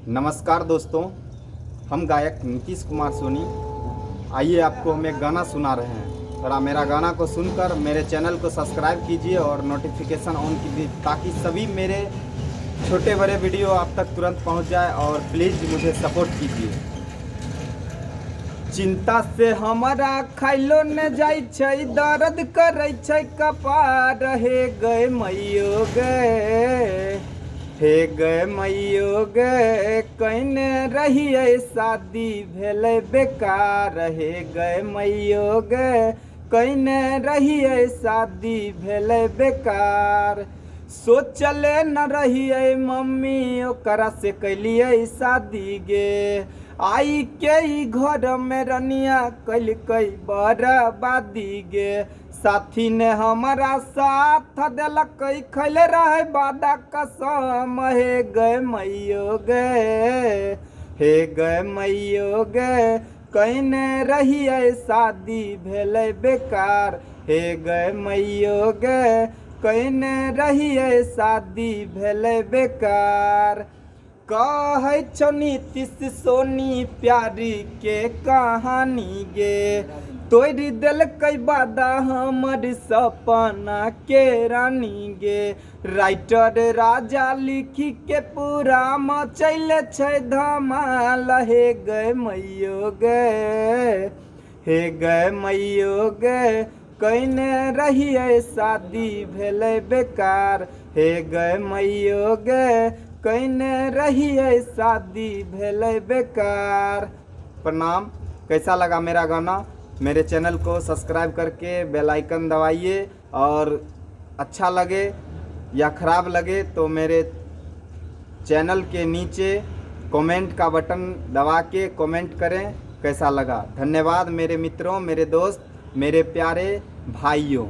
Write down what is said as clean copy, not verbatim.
नमस्कार दोस्तों, हम गायक नीतीश कुमार सोनी। आइए आपको हम एक गाना सुना रहे हैं। थोड़ा मेरा गाना को सुनकर मेरे चैनल को सब्सक्राइब कीजिए और नोटिफिकेशन ऑन कीजिए ताकि सभी मेरे छोटे बड़े वीडियो आप तक तुरंत पहुंच जाए। और प्लीज़ मुझे सपोर्ट कीजिए। चिंता से हमारा खाइलो न जाय छै, दर्द करे छै कपार। हे गए मैयो गे, हे गए मैयो गे, कइने रहिए शादी भेलै बेकार। हे गए मैयो गे, कइने रहिए शादी भेलै बेकार। सोचले न रहिए मम्मी ओकरा से कैलिए शादी गे। आई के घर में रनिया कैल कई बर्बादी गे। साथी ने हमारा साथ दिलक, खैले रहे बादा कसम। हे गए मैयो गे, हे गए मैयो गे, कइने रहिए शादी भेलै बेकार। हे गए मैयो गे, कइने रहिए शादी भेलै बेकार। कहै छौ नीतीश सोनी प्यारी के कहानी गे। तोड़ देलकै वादा हमर सपना के रानी गे। राइटर राजा लिखी के पूरा मचैले छै धमाल। हे गए मैयो गे, हे गए मैयो गे, कइने रहिए शादी भेलै बेकार। हे गए मैयो गे, कइने रहिए शादी भेलै बेकार। प्रणाम। कैसा लगा मेरा गाना? मेरे चैनल को सब्सक्राइब करके बेल आइकन दबाइए। और अच्छा लगे या ख़राब लगे तो मेरे चैनल के नीचे कमेंट का बटन दबा के कमेंट करें कैसा लगा। धन्यवाद मेरे मित्रों, मेरे दोस्त, मेरे प्यारे भाइयों।